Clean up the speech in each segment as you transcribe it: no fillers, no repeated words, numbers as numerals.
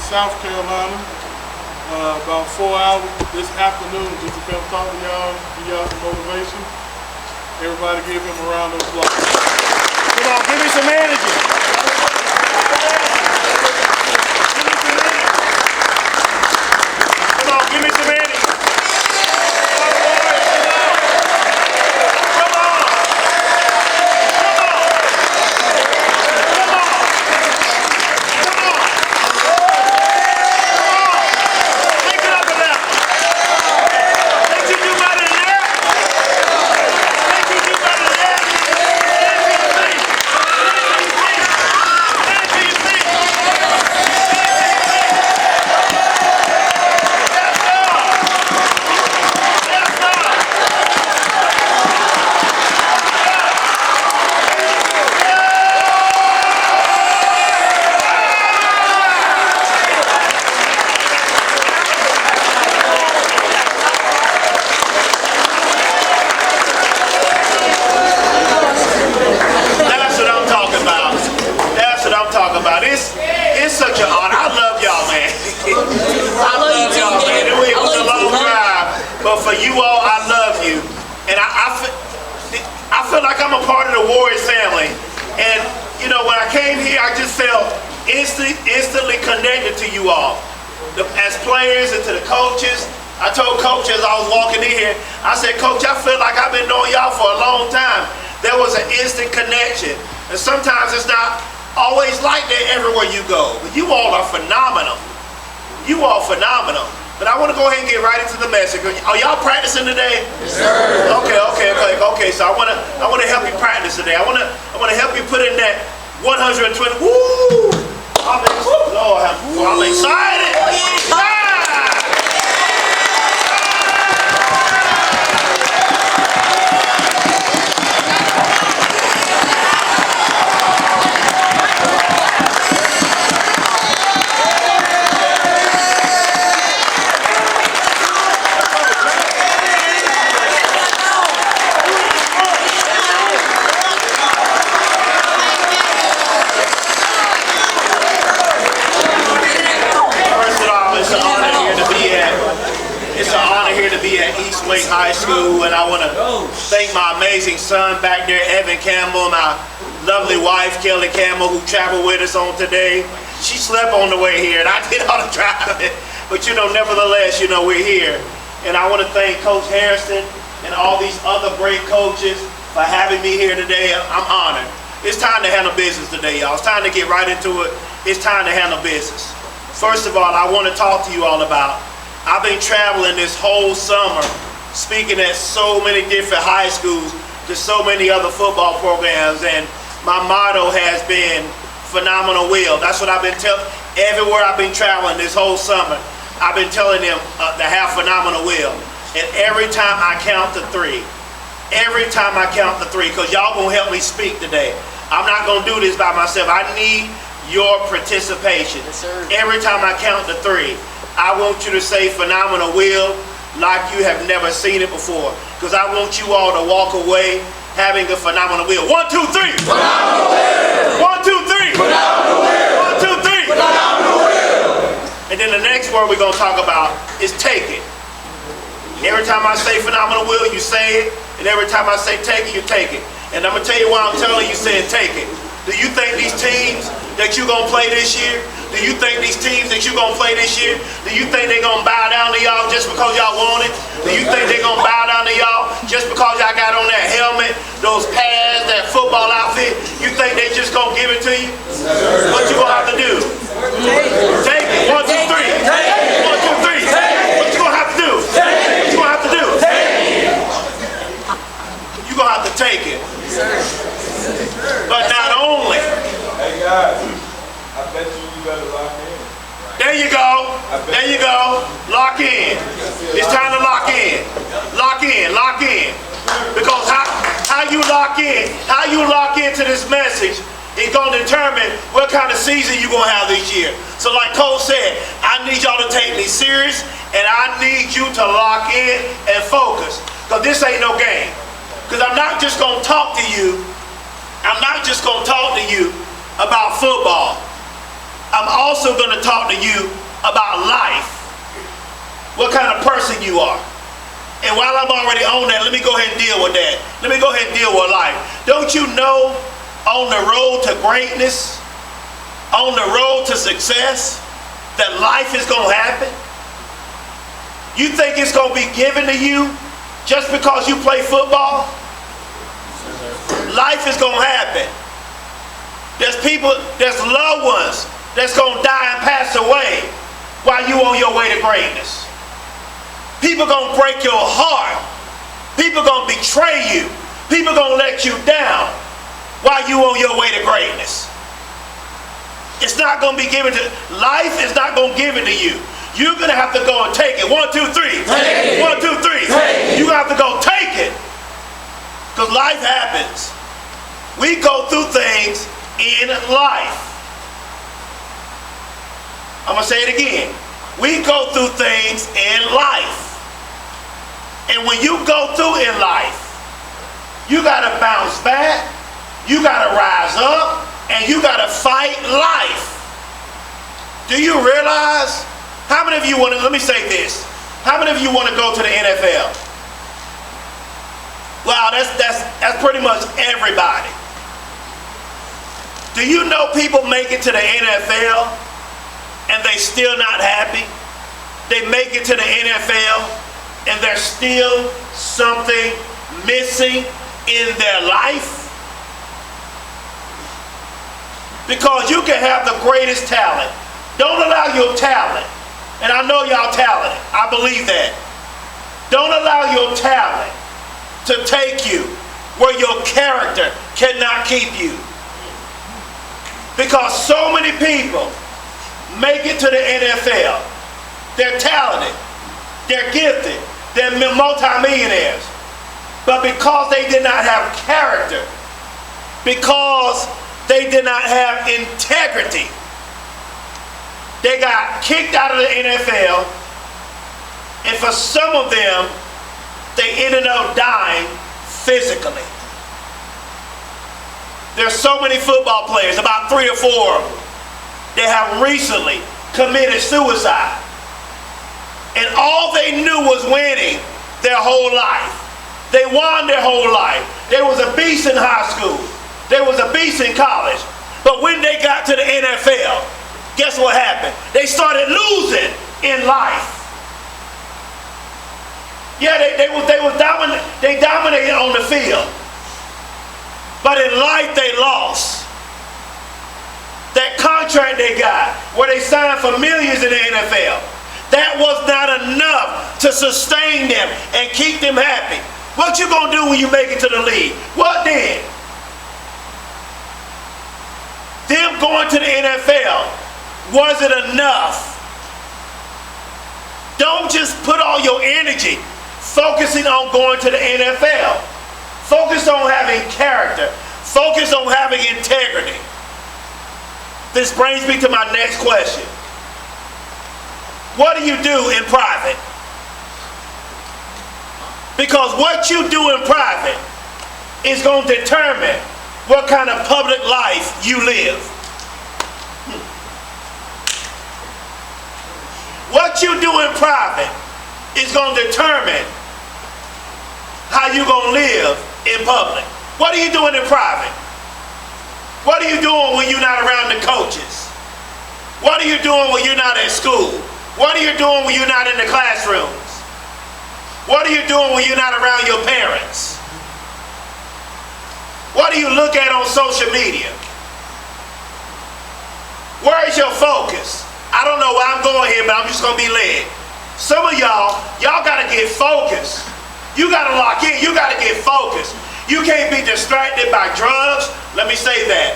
South Carolina. About 4 hours this afternoon just to come talk to y'all, give y'all some motivation. Everybody give him a round of applause. Come on, give me some energy. Come on, give me some energy. It's such an honor. I love y'all, man. I love y'all, man. It was a long drive, but for you all, I love you. And I feel like I'm a part of the Warriors family. And, you know, when I came here, I just felt instantly connected to you all. As players and to the coaches, I told Coach as I was walking in here, I said, Coach, I feel like I've been knowing y'all for a long time. There was an instant connection. And sometimes it's not always like that everywhere you go. But you all are phenomenal. You all phenomenal. But I want to go ahead and get right into the message. Are y'all practicing today? Yes, sir. Okay. So I want to help you practice today. I want to help you put in that 120. Woo! I'm excited. High School, and I want to thank my amazing son back there, Evan Campbell, my lovely wife, Kelly Campbell, who traveled with us on today. She slept on the way here, and I did all the driving. But, you know, nevertheless, you know, we're here. And I want to thank Coach Harrison and all these other great coaches for having me here today. I'm honored. It's time to handle business today, y'all. It's time to get right into it. It's time to handle business. First of all, I want to talk to you all about, I've been traveling this whole summer, speaking at so many different high schools, to so many other football programs, and my motto has been phenomenal will. That's what I've been telling everywhere I've been traveling this whole summer. I've been telling them to have phenomenal will. And every time I count to three, because y'all gonna help me speak today. I'm not gonna do this by myself. I need your participation. Yes, sir. Every time I count to three, I want you to say phenomenal will like you have never seen it before. Because I want you all to walk away having a phenomenal will. 1, 2, 3. Phenomenal will. 1, 2, 3. Phenomenal will. 1, 2, 3. Phenomenal will. And then the next word we're going to talk about is take it. Every time I say phenomenal will, you say it. And every time I say take it, you take it. And I'm going to tell you why I'm telling you saying take it. Do you think these teams that you're going to play this year, do you think these teams that you're going to play this year, do you think they're going to bow down to y'all just because y'all want it? Do you think they're going to bow down to y'all just because y'all got on that helmet, those pads, that football outfit? You think they just going to give it to you? What you going to have to do? Take it. 1, 2, 3. 1, 2, 3. What you going to have to do? What you going to have to do? You're going to have to take it. But not only. Hey guys, I bet you better lock in. There you go. There you go. Lock in. It's time to lock in. Lock in. Lock in. Because how you lock into this message is going to determine what kind of season you're going to have this year. So like Cole said, I need y'all to take me serious, and I need you to lock in and focus. Because this ain't no game. Because I'm not just going to talk to you. I'm not just going to talk to you about football. I'm also going to talk to you about life. What kind of person you are. And while I'm already on that, let me go ahead and deal with that. Let me go ahead and deal with life. Don't you know on the road to greatness, on the road to success, that life is going to happen? You think it's going to be given to you just because you play football? Life is going to happen. There's people, there's loved ones that's going to die and pass away while you on your way to greatness. People going to break your heart. People going to betray you. People going to let you down while you on your way to greatness. It's not going to be given to, life is not going to give it to you. You're going to have to go and take it. 1, 2, 3. Take it. 1, 2, 3. Take it. You're going to have to go take it. Because life happens. We go through things in life. I'm going to say it again. We go through things in life. And when you go through in life, you got to bounce back, you got to rise up, and you got to fight life. Do you realize, how many of you want to, let me say this, how many of you want to go to the NFL? Wow, that's pretty much everybody. Do you know people make it to the NFL and they still not happy? They make it to the NFL and there's still something missing in their life? Because you can have the greatest talent. Don't allow your talent, and I know y'all talented, I believe that. Don't allow your talent to take you where your character cannot keep you. Because so many people make it to the NFL. They're talented, they're gifted, they're multimillionaires. But because they did not have character, because they did not have integrity, they got kicked out of the NFL, and for some of them, they ended up dying physically. There's so many football players, about 3 or 4 of them, that have recently committed suicide. And all they knew was winning their whole life. They won their whole life. They was a beast in high school. They was a beast in college. But when they got to the NFL, guess what happened? They started losing in life. Yeah, they dominated on the field. But in life they lost. That contract they got, where they signed for millions in the NFL, that was not enough to sustain them and keep them happy. What you gonna do when you make it to the league? What then? Them going to the NFL wasn't enough. Don't just put all your energy focusing on going to the NFL. Focus on having character. Focus on having integrity. This brings me to my next question. What do you do in private? Because what you do in private is going to determine what kind of public life you live. What you do in private is going to determine how you're going to live in public. What are you doing in private? What are you doing when you're not around the coaches? What are you doing when you're not at school? What are you doing when you're not in the classrooms? What are you doing when you're not around your parents? What do you look at on social media? Where is your focus? I don't know where I'm going here, but I'm just going to be led. Some of y'all got to get focused. You got to lock in. You got to get focused. You can't be distracted by drugs. Let me say that.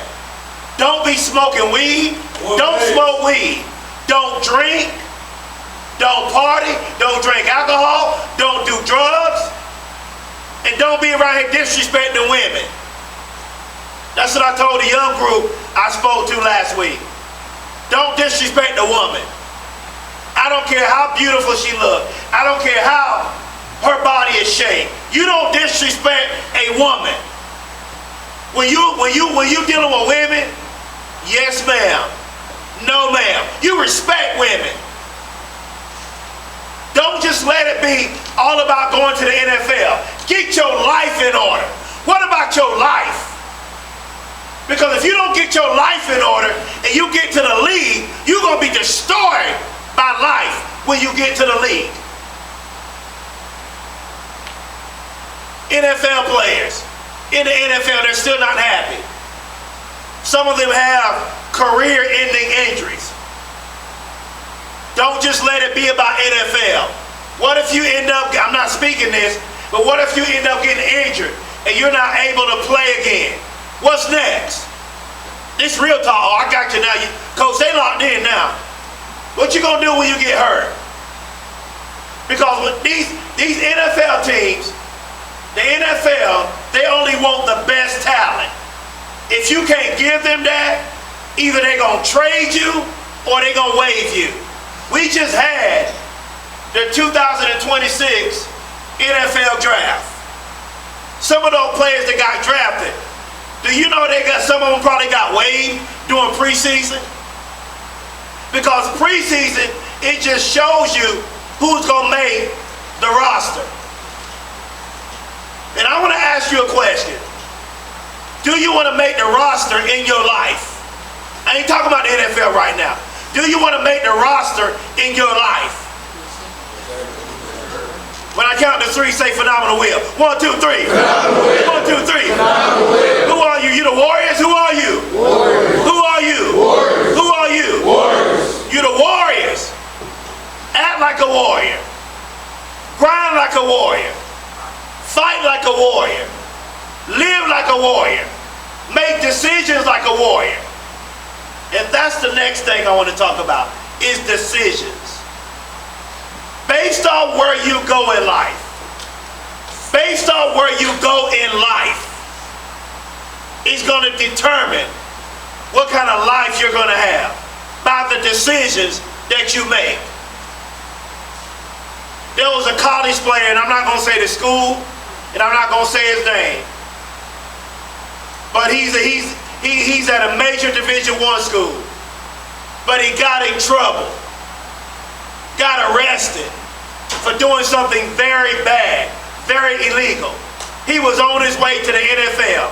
Don't be smoking weed. Don't smoke weed. Don't drink. Don't party. Don't drink alcohol. Don't do drugs. And don't be around here disrespecting women. That's what I told the young group I spoke to last week. Don't disrespect a woman. I don't care how beautiful she looks. I don't care how her body is shaped. You don't disrespect a woman. When you dealing with women, yes ma'am, No, ma'am. You respect women. Don't just let it be all about going to the NFL. Get your life in order. What about your life? Because if you don't get your life in order and you get to the league, you're going to be destroyed by life when you get to the league. NFL players in the NFL, they're still not happy. Some of them have career-ending injuries. Don't just let it be about NFL. What if you end up, I'm not speaking this, but what if you end up getting injured and you're not able to play again? What's next? This real talk. Oh, I got you now. Coach, they locked in now. What you gonna do when you get hurt? Because with these NFL teams, the NFL, they only want the best talent. If you can't give them that, either they're gonna trade you or they're gonna waive you. We just had the 2026 NFL draft. Some of those players that got drafted, do you know some of them probably got waived during preseason? Because preseason, it just shows you who's gonna make the roster. And I want to ask you a question. Do you want to make the roster in your life? I ain't talking about the NFL right now. Do you want to make the roster in your life? When I count to three, say phenomenal will. 1, 2, 3. 1, 2, 3. Who are you? You the Warriors? Who are you? Warriors. Who are you? Warriors. Who are you? Warriors. You the Warriors. Act like a warrior. Grind like a warrior. Fight like a warrior. Live like a warrior. Make decisions like a warrior. And that's the next thing I want to talk about, is decisions. Based on where you go in life. Based on where you go in life is going to determine what kind of life you're going to have by the decisions that you make. There was a college player, and I'm not going to say the school, and I'm not going to say his name, but he's at a major Division I school, but he got in trouble, got arrested for doing something very bad, very illegal. He was on his way to the NFL,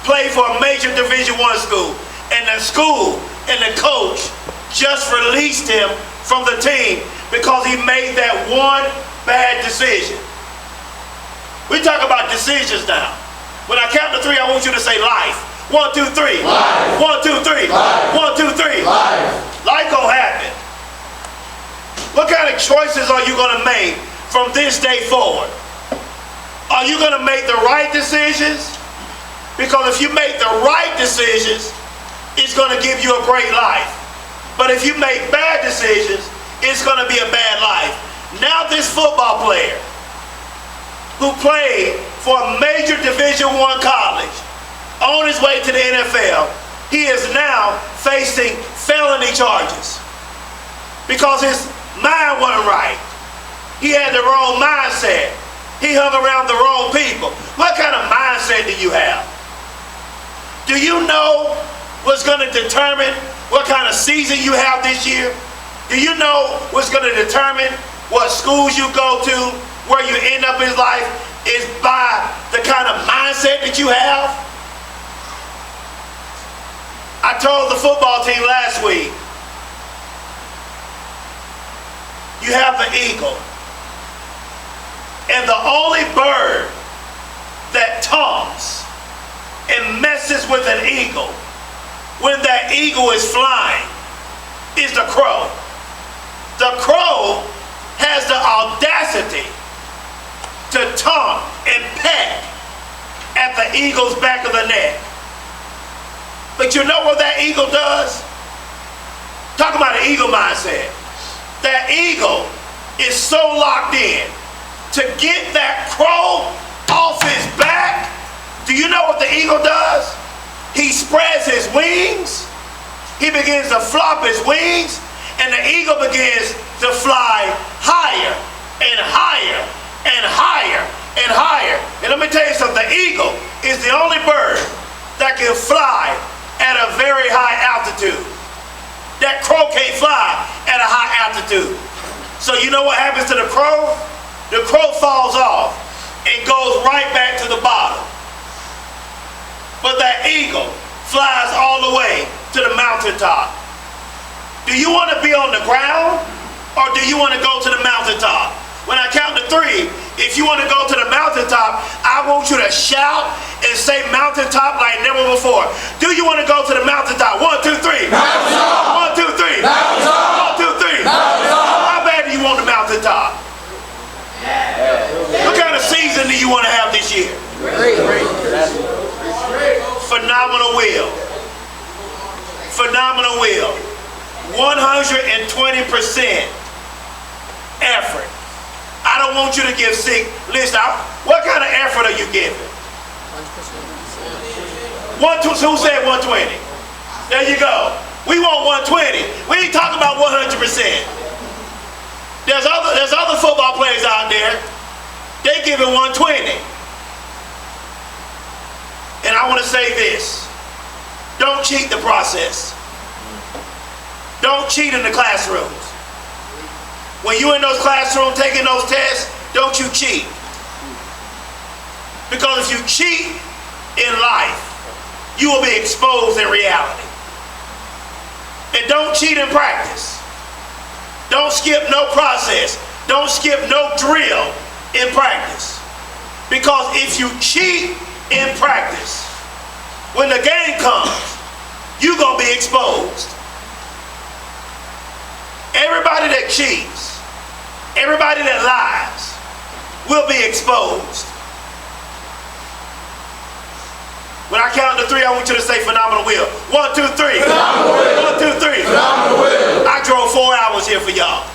played for a major Division I school, and the school and the coach just released him from the team because he made that one bad decision. We talk about decisions now. When I count to 3, I want you to say life. 1, 2, 3. Life. 1, 2, 3. Life. 1, 2, 3. Life. Life gonna happen. What kind of choices are you gonna make from this day forward? Are you gonna make the right decisions? Because if you make the right decisions, it's gonna give you a great life. But if you make bad decisions, it's gonna be a bad life. Now this football player who played for a major Division I college, on his way to the NFL, he is now facing felony charges because his mind wasn't right. He had the wrong mindset. He hung around the wrong people. What kind of mindset do you have? Do you know what's going to determine what kind of season you have this year? Do you know what's going to determine what schools you go to, where you end up in life, is by the kind of mindset that you have? I told the football team last week, you have the eagle. And the only bird that taunts and messes with an eagle when that eagle is flying is the crow. The crow has the audacity to taunt and peck at the eagle's back of the neck. But you know what that eagle does? Talk about an eagle mindset. That eagle is so locked in to get that crow off his back. Do you know what the eagle does? He spreads his wings. He begins to flop his wings, and the eagle begins to fly higher and higher and higher and higher. And let me tell you something, the eagle is the only bird that can fly at a very high altitude. That crow can't fly at a high altitude. So you know what happens to the crow? The crow falls off and goes right back to the bottom. But that eagle flies all the way to the mountaintop. Do you want to be on the ground or do you want to go to the mountaintop? When I count to 3, if you want to go to the mountaintop, I want you to shout and say mountaintop like never before. Do you want to go to the mountaintop? 1, 2, 3. Mountaintop. 1, 2, 3. Mountaintop. 1, 2, 3. Mountaintop. How bad do you want the mountaintop? What kind of season do you want to have this year? Phenomenal will. Phenomenal will. 120% effort. I don't want you to give sick. Listen, what kind of effort are you giving? 120. Who said 120? There you go. We want 120. We ain't talking about 100%. There's other football players out there. They giving 120. And I want to say this. Don't cheat the process. Don't cheat in the classrooms. When you're in those classrooms taking those tests, don't you cheat. Because if you cheat in life, you will be exposed in reality. And don't cheat in practice. Don't skip no process. Don't skip no drill in practice. Because if you cheat in practice, when the game comes, you're going to be exposed. Everybody that cheats, everybody that lies will be exposed. When I count to 3, I want you to say phenomenal will. 1, 2, 3. Phenomenal will. 1, 2, 3. Phenomenal will. I drove 4 hours here for y'all.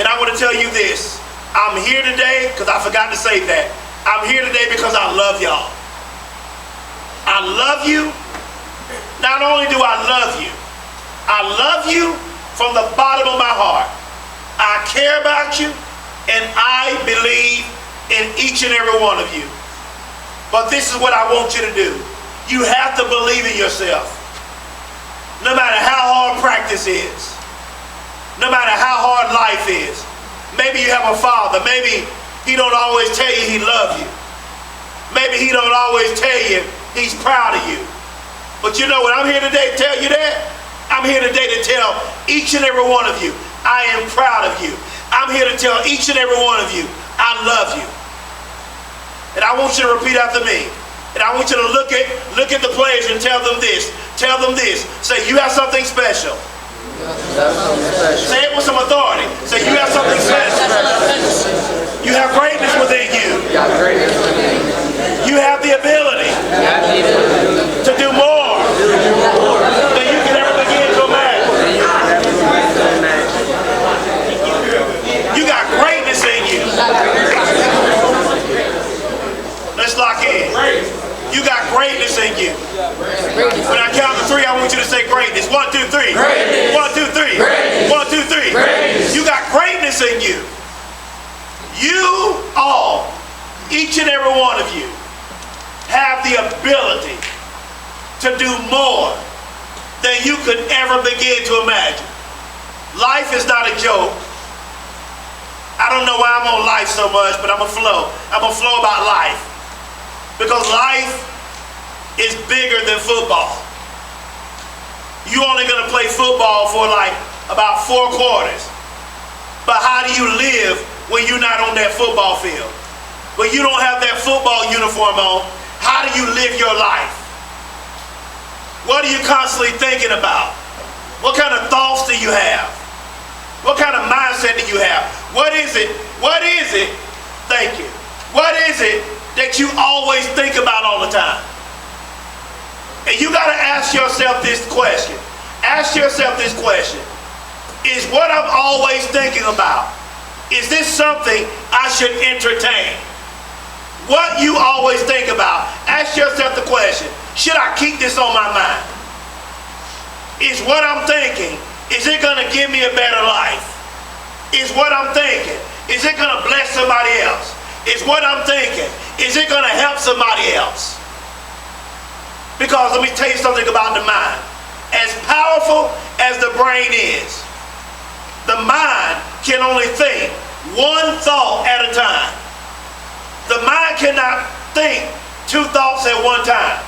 And I want to tell you this. I'm here today because I forgot to say that. I'm here today because I love y'all. I love you. Not only do I love you from the bottom of my heart. I care about you, and I believe in each and every one of you. But this is what I want you to do. You have to believe in yourself. No matter how hard practice is, no matter how hard life is. Maybe you have a father. Maybe he don't always tell you he loves you. Maybe he don't always tell you he's proud of you. But you know what I'm here today to tell you that? I'm here today to tell each and every one of you, I am proud of you. I'm here to tell each and every one of you, I love you. And I want you to repeat after me. And I want you to look at the players and tell them this. Tell them this. Say, you have something special. Say it with some authority. Say, you have something special. You have greatness within you. You have the ability to do more than you can ever begin to imagine. You got greatness in you. Let's lock in. You got greatness in you. When I count to 3, I want you to say greatness. 1, 2, 3. Greatness. 1, 2, 3. Greatness. 1, 2, 3. Greatness. You got greatness in you. You all, each and every one of you, have the ability to do more than you could ever begin to imagine. Life is not a joke. I don't know why I'm on life so much, but I'm going to flow. I'm going to flow about life. Because life is bigger than football. You're only going to play football for like about 4 quarters. But how do you live when you're not on that football field? When you don't have that football uniform on, how do you live your life? What are you constantly thinking about? What kind of thoughts do you have? What kind of mindset do you have? What is it? Thank you. What is it that you always think about all the time? And you got to ask yourself this question. Ask yourself this question. Is what I'm always thinking about, is this something I should entertain? What you always think about, ask yourself the question, should I keep this on my mind? Is what I'm thinking, is it going to give me a better life? Is what I'm thinking, is it going to bless somebody else? Is what I'm thinking, is it going to help somebody else? Because let me tell you something about the mind. as powerful as the brain is, the mind can only think one thought at a time. The mind cannot think two thoughts at one time.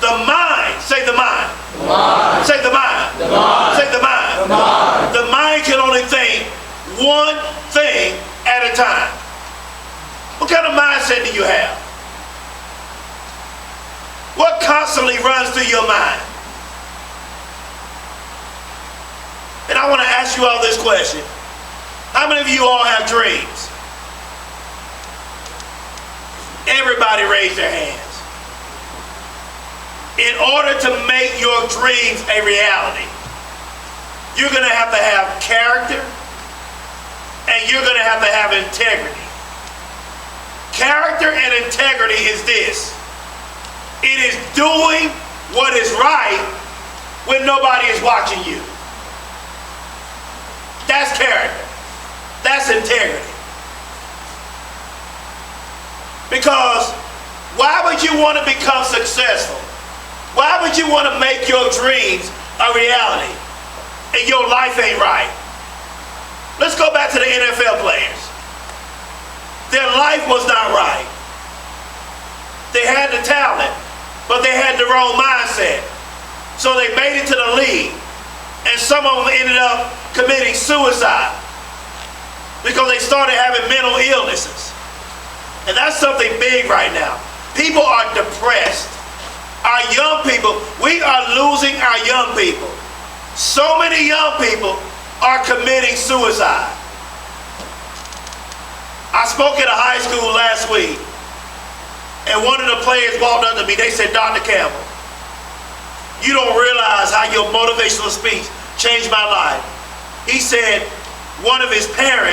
The mind, say the mind. The mind. Say the mind. The mind. Say the mind. The mind. The mind can only think one thing at a time. What kind of mindset do you have? What constantly runs through your mind? And I want to ask you all this question. How many of you all have dreams? Everybody raise their hands. In order to make your dreams a reality, you're going to have character, and you're going to have integrity. Character and integrity is this. It is doing what is right when nobody is watching you. That's character. That's integrity. Because why would you want to become successful? Why would you want to make your dreams a reality and your life ain't right? Let's go back to the NFL players. Their life was not right. They had the talent, but they had the wrong mindset. So they made it to the league, and some of them ended up committing suicide because they started having mental illnesses. And that's something big right now. People are depressed. Our young people, we are losing our young people. So many young people are committing suicide. I spoke at a high school last week, and one of the players walked up to me. They said, Dr. Campbell, you don't realize how your motivational speech changed my life. He said one of his parents